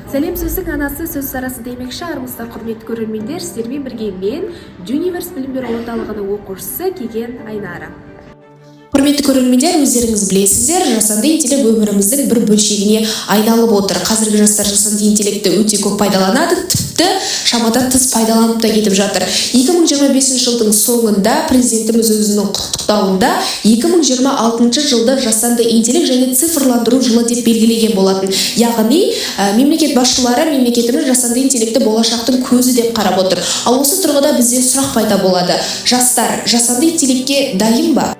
Сәлем сөздің анасы сөз сарасы демекші. Армысыздар құрметті көрермендер, сіздермен бірге мен Universe білім беру орталығының оқушысы Кеген Айнара. Құрметті көрермендер, өздеріңіз білесіздер, жасанды интеллект өміріміздің бір бөлшегіне айналып отыр. Қазіргі жастар жасанды интеллектті өте көп пайдаланады, тіпті шамадан тыс пайдаланып та кетіп жатыр. 2025 жылдың соңында президентіміз өзінің құттықтауында 2026 жылды жасанды интеллект және цифрландыру жылы деп белгілеген болатын. Яғни мемлекет басшылары мемлекетіміз жасанды интеллектті болашақтың көзі деп қарап отыр. Ал осы тұрғыда бізде сұрақ пайда болады. Жастар жасанды интеллектке дайын ба?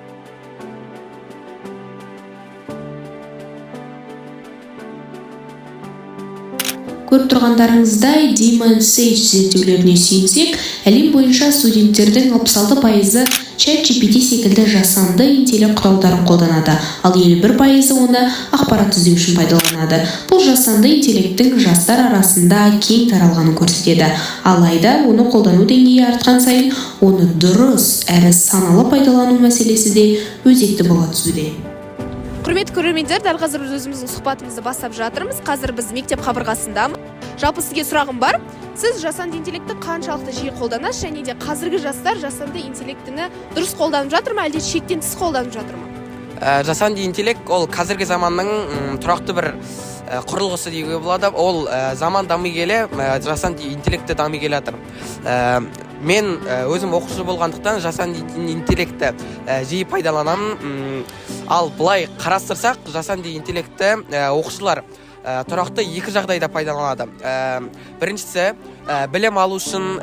Көріп тұрғандарыңыздай Demon Sage зерттеулеріне сүйенсек, әлем бойынша студенттердің 66% ChatGPT секілді жасанды интеллект құралдарын қолданады, ал 51% оны ақпарат іздеу үшін пайдаланады. Бұл жасанды интеллекттің жастар арасында кең таралғанын көрсетеді. Алайда оны қолдану деңгейі артқан сайын оны дұрыс әрі саналы пайдалану мәселесі де өзекті бола түсуде. Құрметті көрермендер, дәл қазір өзіміздің сұхбатымызды бастап жатырмыз. Қазір біз мектеп қабырғасындамыз. Жалпы сізге сұрағым бар. Сіз жасанды интеллектті қаншалықты жиі қолданасыз, және де қазіргі жастар жасанды интеллектіні дұрыс қолданып жатыр ма, әлде шектен тыс қолданып жатыр ма? Жасанды интеллект ол қазіргі заманның тұрақты бір құрылғысы деуге болады. Ол заман дами келе, жасанды интеллектті дами келе жатыр. Мен өзім оқушы болғандықтан жасанды интеллектті жиі пайдаланамын. Ал былай қарастырсақ, жасанды интеллектті оқушылар тұрақты екі жағдайда пайдаланады. Біріншісі, білім алу үшін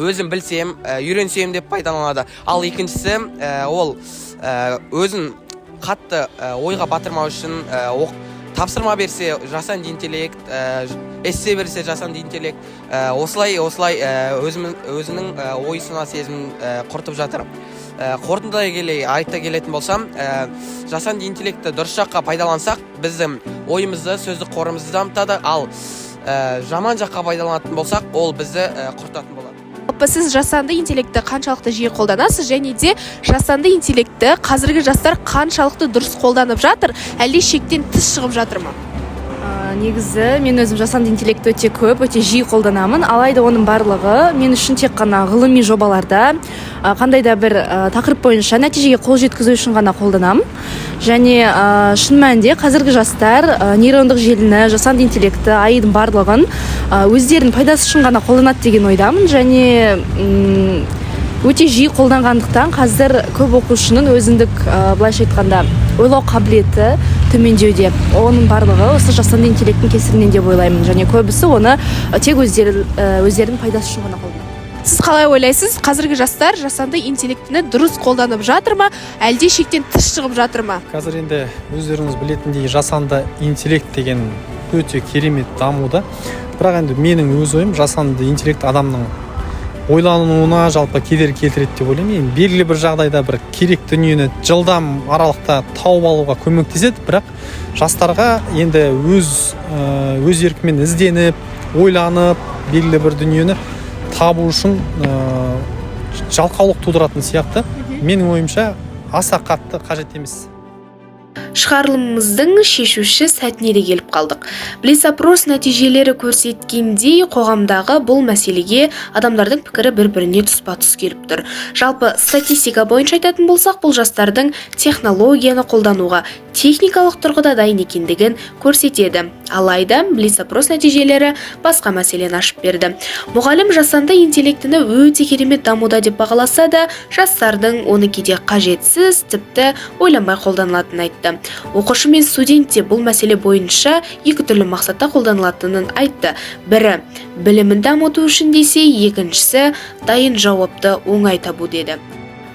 өзім білсем, үйренсем деп пайдаланады. Ал екіншісі, ол өзін қатты ойға батырмау үшін тапсырма берсе жасанды интеллект, эссе берсе жасанды интеллект, осылай өзінің ой-сана сезімін құртып жатыр. Қорытындылай келе айта келетін болсам, жасанды интеллектті дұрыс жаққа пайдалансақ, біздің ойымызды, сөздік қорымызды дамытады, ал жаман жаққа пайдаланатын болсақ, ол бізді құртатын болады. Сіз жасанды интеллектті қаншалықты жиі қолданасыз, және де жасанды интеллектті қазіргі жастар қаншалықты дұрыс қолданып жатыр, әлде шектен тыс шығып жатыр ма? Негізі мен өзім жасанды интеллектті өте көп, өте жиі қолданамын. Алайда оның барлығы мен үшін тек қана ғылыми жобаларда, қандай да бір тақырып бойынша нәтижеге қол жеткізу үшін ғана қолданамын. Және шын мәнінде қазіргі жастар нейрондық желіні, жасанды интеллектті, айдың барлығын өздерінің пайдасы үшін ғана қолданады деген ойдамын. Және өте жиі қолданғандықтан қазір көп оқушының өзіндік, былайша айтқанда, ойлау қабілеті төмендеуде. Оның барлығы осы жасанды интеллекттің кесірінен деп ойлаймын. Және көбісі оны тек өздерінің пайдасы үшін ғана қолданады. Сіз қалай ойлайсыз, қазіргі жастар жасанды интеллектіні дұрыс қолданып жатыр ма, әлде шектен тыс шығып жатыр ма? Қазір енді өздеріңіз білетіндей жасанды интеллект деген өте керемет дамуда. Бірақ енді менің өз ойым, жасанды интеллект адамның ойлануына жалпы кедергі келтіреді деп ойлаймын. Белгілі бір жағдайда бір керек дүниені жылдам аралықта тауып алуға көмектеседі, бірақ жастарға енді өз еркімен ізденіп, ойланып, белгілі бір дүниені табу үшін жалқаулық тудыратын сияқты. Менің ойымша аса қатты қажет емес. Шығарылымымыздың шешуші сәтіне де келіп қалдық. Блиц-опрос нәтижелері көрсеткендей, қоғамдағы бұл мәселеге адамдардың пікірі бір-біріне тұспа-тұс келіп тұр. Жалпы статистика бойынша айтатын болсақ, бұл жастардың технологияны қолдануға техникалық тұрғыда дайын екендігін көрсетеді. Алайда блиц-опрос нәтижелері басқа мәселені ашып берді. Мұғалім жасанды интеллектіні өте керемет дамуда деп бағаласа да, жастардың оны кейде қажетсіз, тіпті ойланбай қолданылатынын айтты. Оқушы мен студент те бұл мәселе бойынша екі түрлі мақсатта қолданылатынын айтты. Бірі білімін дамыту үшін десе, екіншісі дайын жауапты оңай табу деді.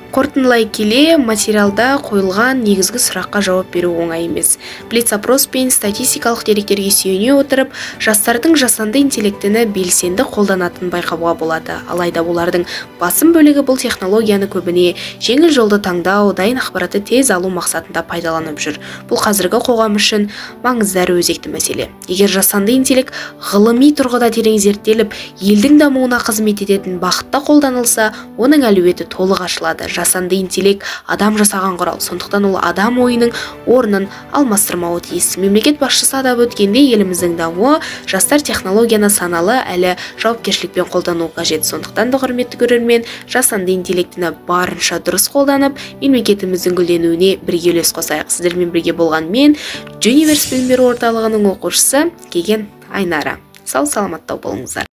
Қорытындылай келе, материалда қойылған негізгі сұраққа жауап беру оңай емес. Блиц-опрос пен статистикалық деректерге сүйене отырып, жастардың жасанды интеллектіні белсенді қолданатын байқауға болады. Алайда олардың басым бөлігі бұл технологияны көбіне жеңіл жолды таңдау, дайын ақпаратты тез алу мақсатында пайдаланып жүр. Бұл қазіргі қоғам үшін маңызды әрі өзекті мәселе. Егер жасанды интеллект ғылыми тұрғыда терең зерттеліп, елдің дамуына қызмет ететін бағытта қолданылса, оның әлеуеті толық ашылады. жасанды интеллект адам жасаған құрал, сондықтан ол адам ойының орнын алмастырмауы тиіс. Мемлекет басшысы атап өткендей, еліміздің дамуы жастар технологияны саналы әлі жауапкершілікпен қолдану қажет. Сондықтан да құрметті көрермен, жасанды интеллектіні барынша дұрыс қолданып, мемлекетіміздің гүлденуіне бірге үлес қосайық. Сіздермен бірге болған мен, Джуниверс білім беру орталығының оқушысы Кеген Айнара. Сау саламаттау болыңыздар.